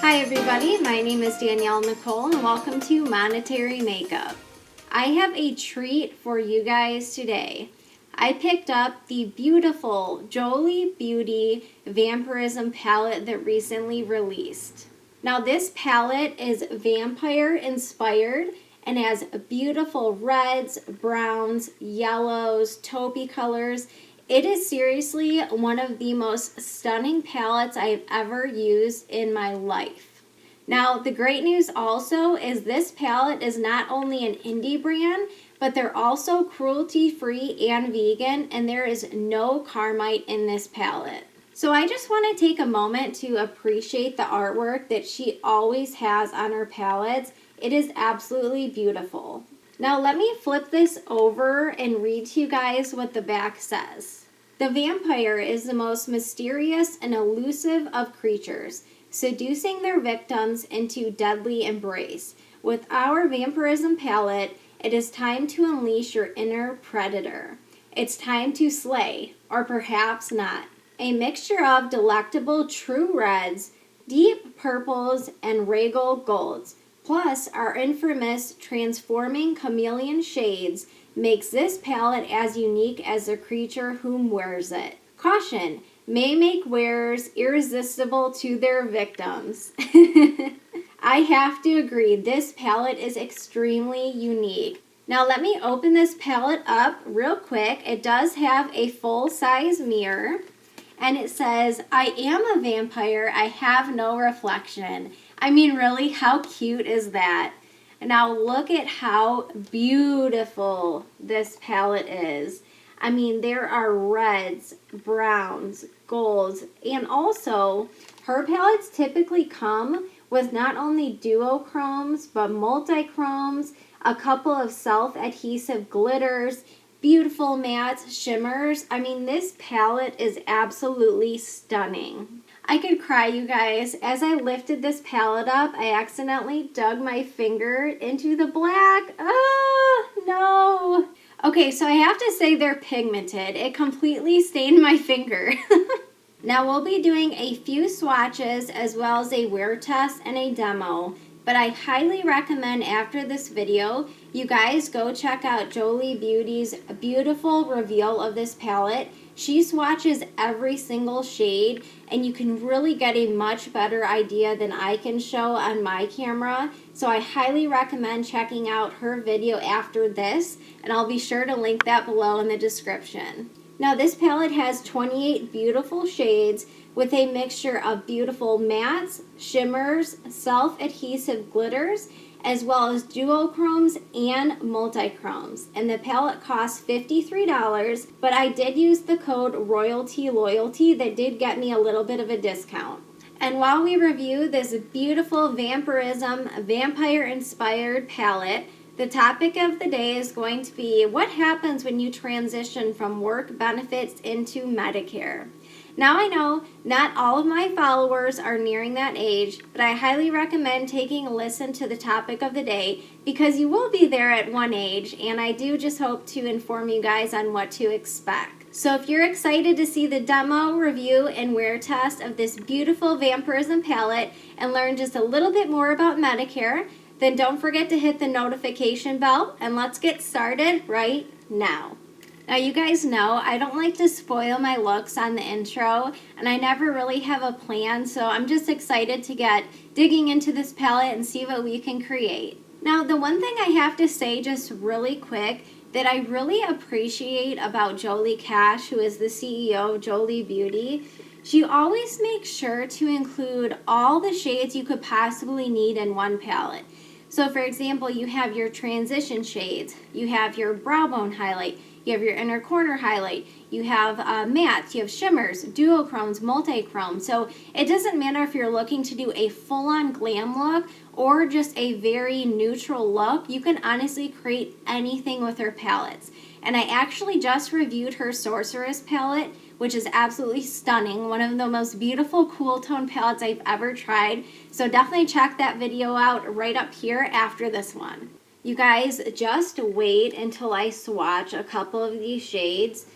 Hi everybody, my name is Danielle Nicole and welcome to Monetary Makeup. I have a treat for you guys today. I picked up the beautiful Jolie Beauty Vampirism palette that recently released. Now this palette is vampire inspired and has beautiful reds, browns, yellows, taupey colors. It is seriously one of the most stunning palettes I've ever used in my life. Now, the great news also is this palette is not only an indie brand, but they're also cruelty-free and vegan, and there is no Carmite in this palette. So I just want to take a moment to appreciate the artwork that she always has on her palettes. It is absolutely beautiful. Now let me flip this over and read to you guys what the back says. The vampire is the most mysterious and elusive of creatures, seducing their victims into deadly embrace. With our Vampirism palette, it is time to unleash your inner predator. It's time to slay, or perhaps not. A mixture of delectable true reds, deep purples, and regal golds, plus our infamous transforming chameleon shades, makes this palette as unique as the creature whom wears it. Caution, may make wearers irresistible to their victims. I have to agree, this palette is extremely unique. Now let me open this palette up real quick. It does have a full-size mirror, and it says, "I am a vampire, I have no reflection." I mean, really, how cute is that? Now look at how beautiful this palette is. I mean, there are reds, browns, golds, and also her palettes typically come with not only duochromes, but multi-chromes, a couple of self-adhesive glitters, beautiful mattes, shimmers. I mean, this palette is absolutely stunning. I could cry, you guys. As I lifted this palette up, I accidentally dug my finger into the black. Ah, no. Okay, so I have to say they're pigmented. It completely stained my finger. Now we'll be doing a few swatches as well as a wear test and a demo. But I highly recommend after this video, you guys go check out Jolie Beauty's beautiful reveal of this palette. She swatches every single shade, and you can really get a much better idea than I can show on my camera. So I highly recommend checking out her video after this, and I'll be sure to link that below in the description. Now this palette has 28 beautiful shades with a mixture of beautiful mattes, shimmers, self-adhesive glitters, as well as duochromes and multi-chromes. And the palette costs $53, but I did use the code ROYALTYLOYALTY that did get me a little bit of a discount. And while we review this beautiful Vampirism vampire-inspired palette, the topic of the day is going to be what happens when you transition from work benefits into Medicare. Now I know not all of my followers are nearing that age, but I highly recommend taking a listen to the topic of the day because you will be there at one age, and I do just hope to inform you guys on what to expect. So if you're excited to see the demo, review, and wear test of this beautiful Vampirism palette and learn just a little bit more about Medicare, then don't forget to hit the notification bell, and let's get started right now. Now you guys know I don't like to spoil my looks on the intro, and I never really have a plan, so I'm just excited to get digging into this palette and see what we can create. Now the one thing I have to say just really quick that I really appreciate about Jolie Cash, who is the CEO of Jolie Beauty, she always makes sure to include all the shades you could possibly need in one palette. So for example, you have your transition shades, you have your brow bone highlight, you have your inner corner highlight, you have mattes, you have shimmers, duochromes, multi-chrome. So it doesn't matter if you're looking to do a full-on glam look or just a very neutral look. You can honestly create anything with her palettes. And I actually just reviewed her Sorceress palette, which is absolutely stunning. One of the most beautiful cool tone palettes I've ever tried. So definitely check that video out right up here after this one. You guys, just wait until I swatch a couple of these shades.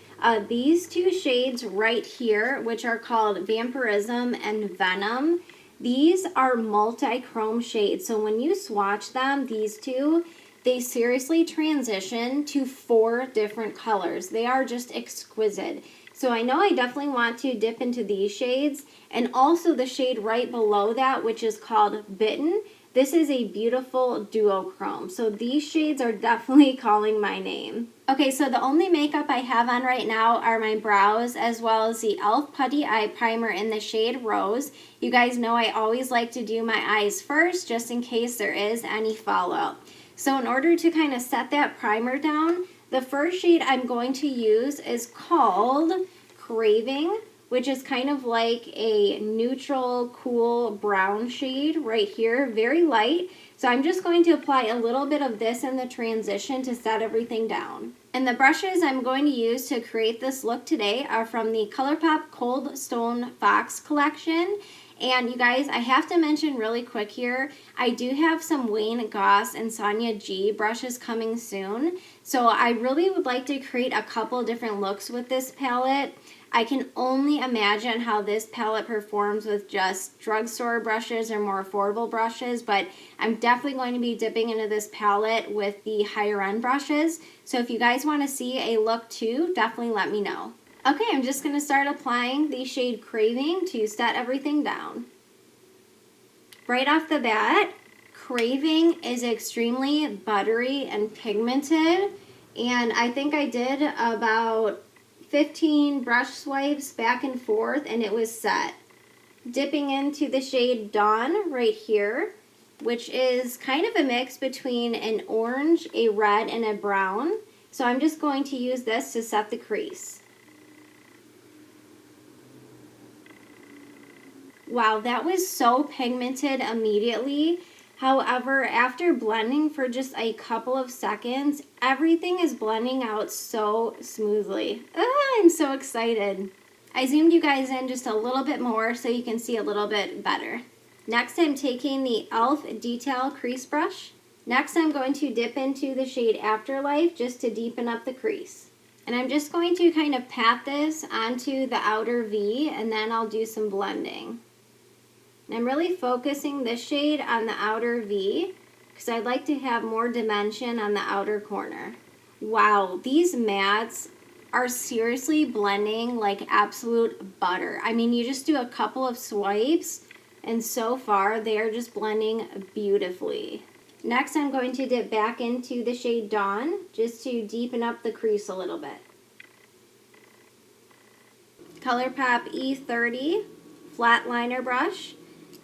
These two shades right here, which are called Vampirism and Venom, These are multi-chrome shades, so when you swatch them, these two, they seriously transition to 4 different colors. They are just exquisite. So I know I definitely want to dip into these shades, and also the shade right below that, which is called Bitten. This is a beautiful duochrome. So these shades are definitely calling my name. Okay, so the only makeup I have on right now are my brows, as well as the e.l.f. Putty Eye Primer in the shade Rose. You guys know I always like to do my eyes first, just in case there is any fallout. So in order to kind of set that primer down, the first shade I'm going to use is called Craving, which is kind of like a neutral, cool brown shade right here, very light. So I'm just going to apply a little bit of this in the transition to set everything down. And the brushes I'm going to use to create this look today are from the ColourPop Cold Stone Fox collection. And you guys, I have to mention really quick here, I do have some Wayne Goss and Sonia G brushes coming soon. So I really would like to create a couple different looks with this palette. I can only imagine how this palette performs with just drugstore brushes or more affordable brushes, but I'm definitely going to be dipping into this palette with the higher end brushes. So if you guys want to see a look too, definitely let me know. Okay, I'm just going to start applying the shade Craving to set everything down. Right off the bat, Craving is extremely buttery and pigmented, and I think I did about 15 brush swipes back and forth and it was set. Dipping into the shade Dawn right here, which is kind of a mix between an orange, a red, and a brown. So I'm just going to use this to set the crease. Wow, that was so pigmented immediately. However, after blending for just a couple of seconds, everything is blending out so smoothly. I'm so excited. I zoomed you guys in just a little bit more so you can see a little bit better. Next, I'm taking the e.l.f. Detail Crease Brush. Next, I'm going to dip into the shade Afterlife just to deepen up the crease. And I'm just going to kind of pat this onto the outer V, and then I'll do some blending. And I'm really focusing this shade on the outer V because I'd like to have more dimension on the outer corner. Wow, these mattes are seriously blending like absolute butter. I mean, you just do a couple of swipes and so far they are just blending beautifully. Next, I'm going to dip back into the shade Dawn just to deepen up the crease a little bit. ColourPop E30 flat liner brush.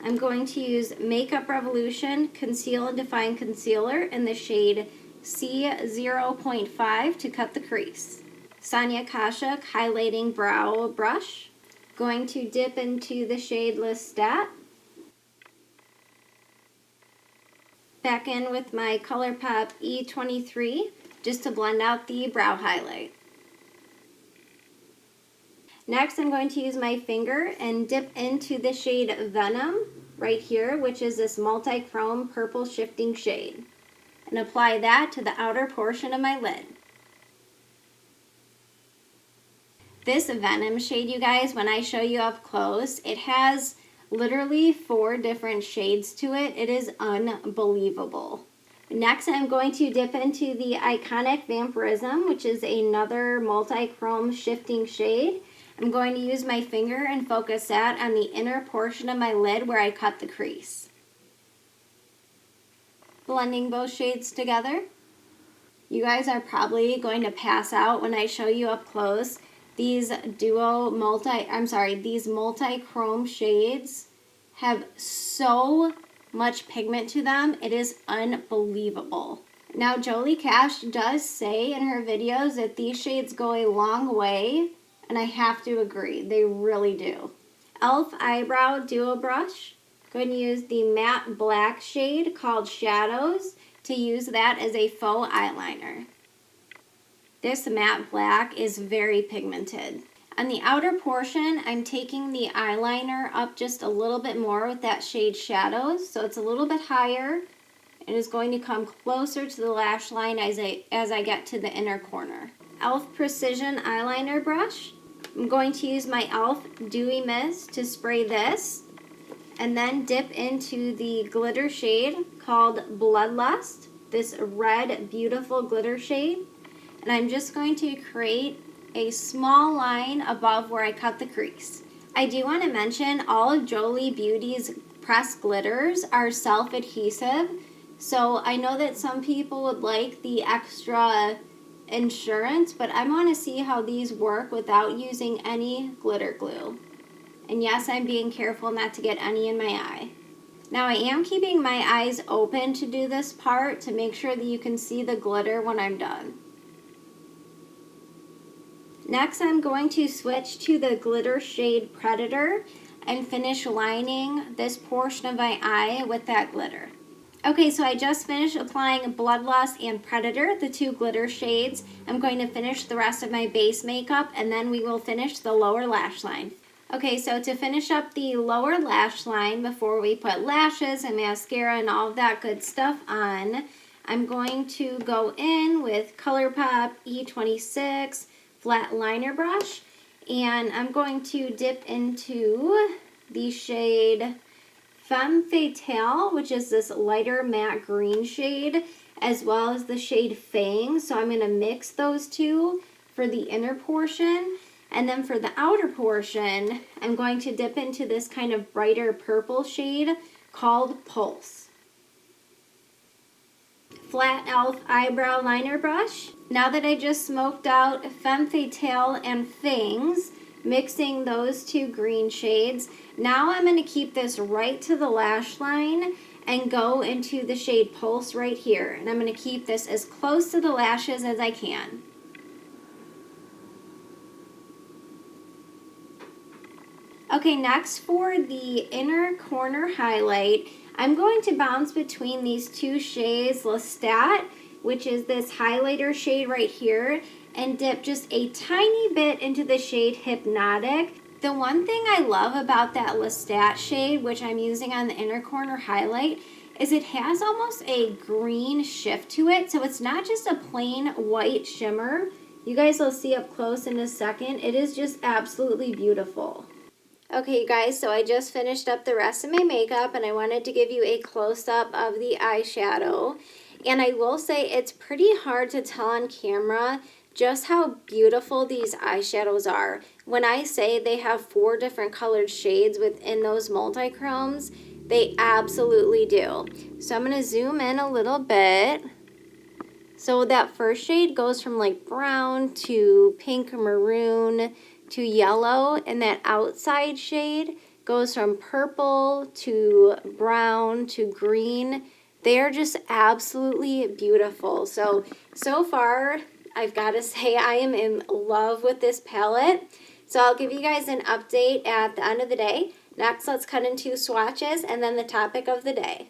I'm going to use Makeup Revolution Conceal and Define Concealer in the shade C0.5 to cut the crease. Sonia Kashuk Highlighting Brow Brush. Going to dip into the shade Lestat. Back in with my ColourPop E23 just to blend out the brow highlight. Next, I'm going to use my finger and dip into the shade Venom right here, which is this multi-chrome purple shifting shade, and apply that to the outer portion of my lid. This Venom shade, you guys, when I show you up close, it has literally 4 different shades to it. It is unbelievable. Next, I'm going to dip into the iconic Vampirism, which is another multi-chrome shifting shade. I'm going to use my finger and focus that on the inner portion of my lid where I cut the crease. Blending both shades together. You guys are probably going to pass out when I show you up close. These multi-chrome shades have so much pigment to them. It is unbelievable. Now, Jolie Cash does say in her videos that these shades go a long way, and I have to agree, they really do. e.l.f. Eyebrow Duo Brush. Going to use the matte black shade called Shadows to use that as a faux eyeliner. This matte black is very pigmented. On the outer portion, I'm taking the eyeliner up just a little bit more with that shade Shadows, so it's a little bit higher. It is going to come closer to the lash line as I get to the inner corner. e.l.f. Precision Eyeliner Brush. I'm going to use my e.l.f. Dewy Mist to spray this. and then dip into the glitter shade called Bloodlust, this red, beautiful glitter shade. And I'm just going to create a small line above where I cut the crease. I do want to mention all of Jolie Beauty's pressed glitters are self-adhesive. So I know that some people would like the extra insurance, but I want to see how these work without using any glitter glue. And yes, I'm being careful not to get any in my eye. Now I am keeping my eyes open to do this part to make sure that you can see the glitter when I'm done. Next, I'm going to switch to the glitter shade Predator and finish lining this portion of my eye with that glitter. Okay, so I just finished applying Bloodlust and Predator, the two glitter shades. I'm going to finish the rest of my base makeup, and then we will finish the lower lash line. Okay, so to finish up the lower lash line before we put lashes and mascara and all of that good stuff on, I'm going to go in with ColourPop E26 flat liner brush, and I'm going to dip into the shade Femme Fatale, which is this lighter matte green shade, as well as the shade Fang. So I'm going to mix those two for the inner portion, and then for the outer portion, I'm going to dip into this kind of brighter purple shade called Pulse. Flat Elf eyebrow liner brush. Now that I just smoked out Femme Fatale and Fangs, mixing those two green shades, now I'm going to keep this right to the lash line and go into the shade Pulse right here. And I'm going to keep this as close to the lashes as I can. Okay, next for the inner corner highlight, I'm going to bounce between these two shades, Lestat, which is this highlighter shade right here, and dip just a tiny bit into the shade Hypnotic. The one thing I love about that Lestat shade, which I'm using on the inner corner highlight, is it has almost a green shift to it, so it's not just a plain white shimmer. You guys will see up close in a second. It is just absolutely beautiful. Okay, you guys, so I just finished up the rest of my makeup, and I wanted to give you a close-up of the eyeshadow. And I will say it's pretty hard to tell on camera just how beautiful these eyeshadows are. When I say they have 4 different colored shades within those multi-chromes, they absolutely do. So I'm going to zoom in a little bit. So that first shade goes from like brown to pink maroon to yellow, and that outside shade goes from purple to brown to green. They are just absolutely beautiful. So far, I've got to say I am in love with this palette. So I'll give you guys an update at the end of the day. Next, let's cut into swatches and then the topic of the day.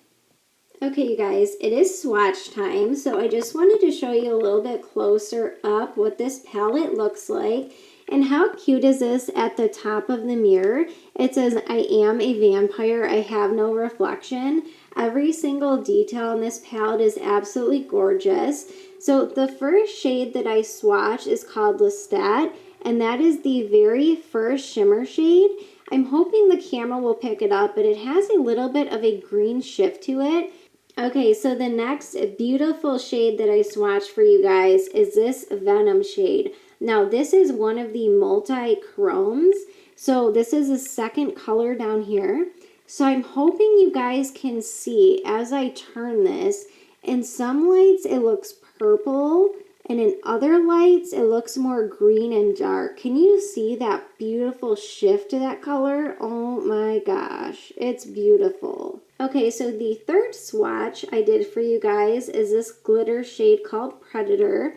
Okay, you guys, it is swatch time. So I just wanted to show you a little bit closer up what this palette looks like. And how cute is this at the top of the mirror? It says, I am a vampire, I have no reflection. Every single detail on this palette is absolutely gorgeous. So the first shade that I swatched is called Lestat, and that is the very first shimmer shade. I'm hoping the camera will pick it up, but it has a little bit of a green shift to it. Okay, so the next beautiful shade that I swatched for you guys is this Venom shade. Now, this is one of the multi-chromes. So this is the second color down here. So I'm hoping you guys can see as I turn this. In some lights, it looks purple. And in other lights, it looks more green and dark. Can you see that beautiful shift to that color? Oh my gosh, it's beautiful. Okay, so the third swatch I did for you guys is this glitter shade called Predator.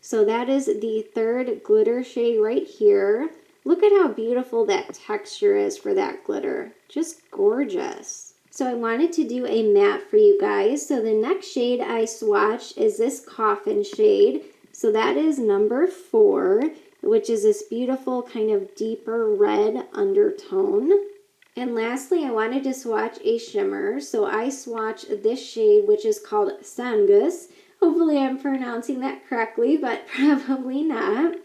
So that is the third glitter shade right here. Look at how beautiful that texture is for that glitter. Just gorgeous. So I wanted to do a matte for you guys. So the next shade I swatched is this Coffin shade. So that is number 4, which is this beautiful kind of deeper red undertone. And lastly, I wanted to swatch a shimmer. So I swatched this shade, which is called Sangus. Hopefully I'm pronouncing that correctly, but probably not.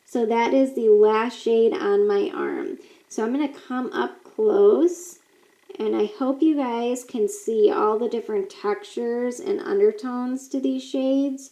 So that is the last shade on my arm. So I'm going to come up close And I hope you guys can see all the different textures and undertones to these shades.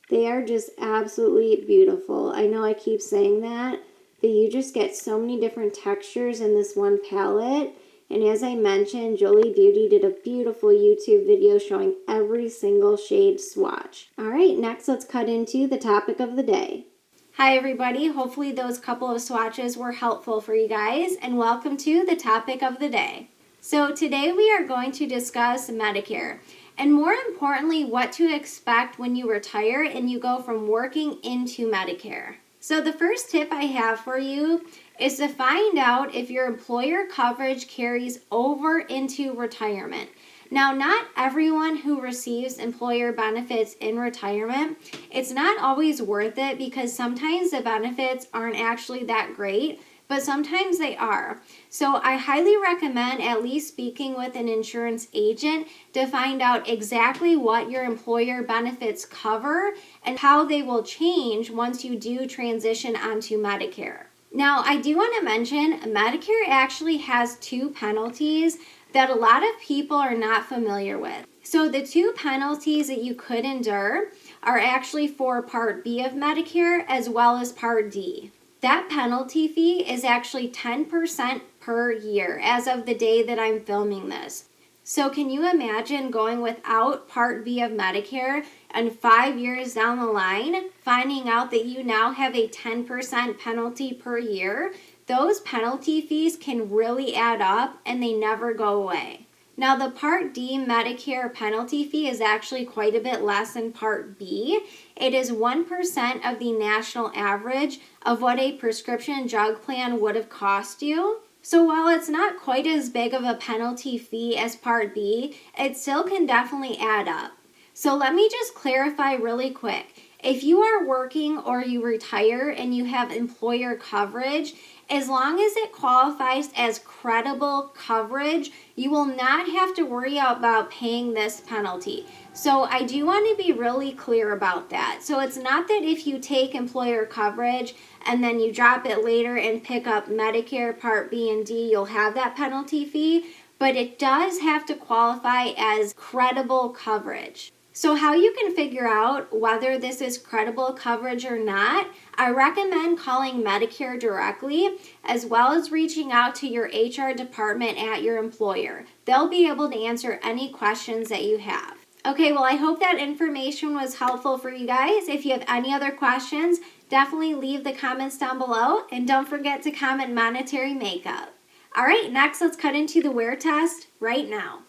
They are just absolutely beautiful. I know I keep saying that, but you just get so many different textures in this one palette. And as I mentioned, Jolie Beauty did a beautiful YouTube video showing every single shade swatch. All right, next let's cut into the topic of the day. Hi everybody, hopefully those couple of swatches were helpful for you guys, and welcome to the topic of the day. So today we are going to discuss Medicare, and more importantly, what to expect when you retire and you go from working into Medicare. So the first tip I have for you is to find out if your employer coverage carries over into retirement. Now, not everyone who receives employer benefits in retirement, it's not always worth it because sometimes the benefits aren't actually that great, but sometimes they are. So I highly recommend at least speaking with an insurance agent to find out exactly what your employer benefits cover and how they will change once you do transition onto Medicare. Now, I do want to mention Medicare actually has two penalties that a lot of people are not familiar with. So the two penalties that you could endure are actually for Part B of Medicare as well as Part D. That penalty fee is actually 10% per year as of the day that I'm filming this. So can you imagine going without Part B of Medicare and 5 years down the line, finding out that you now have a 10% penalty per year? Those penalty fees can really add up and they never go away. Now, the Part D Medicare penalty fee is actually quite a bit less than Part B. It is 1% of the national average of what a prescription drug plan would have cost you. So while it's not quite as big of a penalty fee as Part B, it still can definitely add up. So let me just clarify really quick. If you are working or you retire and you have employer coverage, as long as it qualifies as credible coverage, you will not have to worry about paying this penalty. So I do want to be really clear about that. So it's not that if you take employer coverage and then you drop it later and pick up Medicare Part B and D, you'll have that penalty fee, but it does have to qualify as credible coverage. So how you can figure out whether this is credible coverage or not, I recommend calling Medicare directly as well as reaching out to your HR department at your employer. They'll be able to answer any questions that you have. Okay, well, I hope that information was helpful for you guys. If you have any other questions, definitely leave the comments down below, and don't forget to comment monetary makeup. All right, next let's cut into the wear test right now.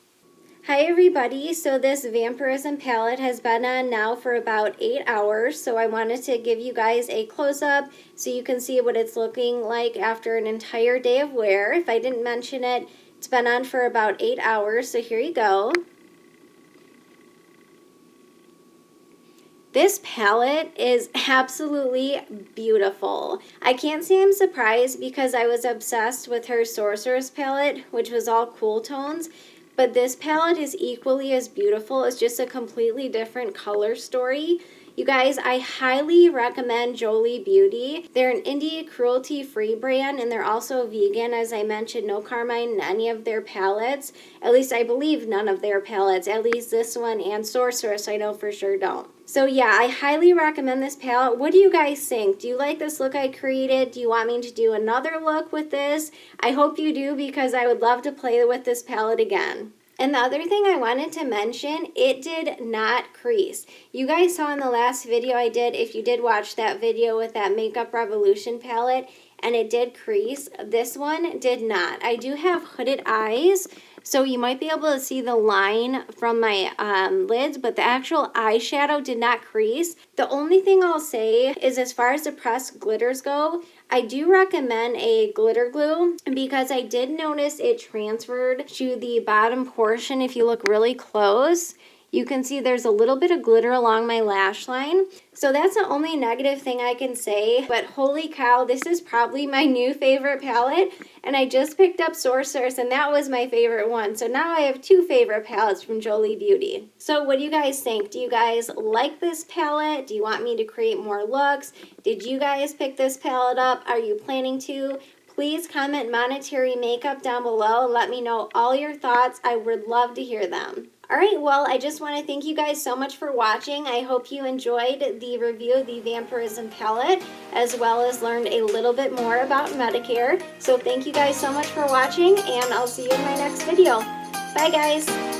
Hi everybody, so this Vampirism palette has been on now for about 8 hours, so I wanted to give you guys a close-up so you can see what it's looking like after an entire day of wear. If I didn't mention it, it's been on for about 8 hours, so here you go. This palette is absolutely beautiful. I can't say I'm surprised because I was obsessed with her Sorceress palette, which was all cool tones. But this palette is equally as beautiful. It's just a completely different color story. You guys, I highly recommend Jolie Beauty. They're an indie cruelty-free brand, and they're also vegan. As I mentioned, no carmine in any of their palettes. At least I believe none of their palettes. At least this one and Sorceress, I know for sure don't. So yeah, I highly recommend this palette. What do you guys think? Do you like this look I created? Do you want me to do another look with this? I hope you do because I would love to play with this palette again. And the other thing I wanted to mention, it did not crease. You guys saw in the last video I did, if you did watch that video with that Makeup Revolution palette, and it did crease, this one did not. I do have hooded eyes, so you might be able to see the line from my lids, but the actual eyeshadow did not crease. The only thing I'll say is as far as the pressed glitters go, I do recommend a glitter glue because I did notice it transferred to the bottom portion. If you look really close, you can see there's a little bit of glitter along my lash line. So that's the only negative thing I can say. But holy cow, this is probably my new favorite palette. And I just picked up Sorceress and that was my favorite one. So now I have two favorite palettes from Jolie Beauty. So what do you guys think? Do you guys like this palette? Do you want me to create more looks? Did you guys pick this palette up? Are you planning to? please comment monetary makeup down below and let me know all your thoughts. I would love to hear them. Alright, well, I just want to thank you guys so much for watching. I hope you enjoyed the review of the Vampirism palette, as well as learned a little bit more about Medicare. So thank you guys so much for watching, and I'll see you in my next video. Bye, guys!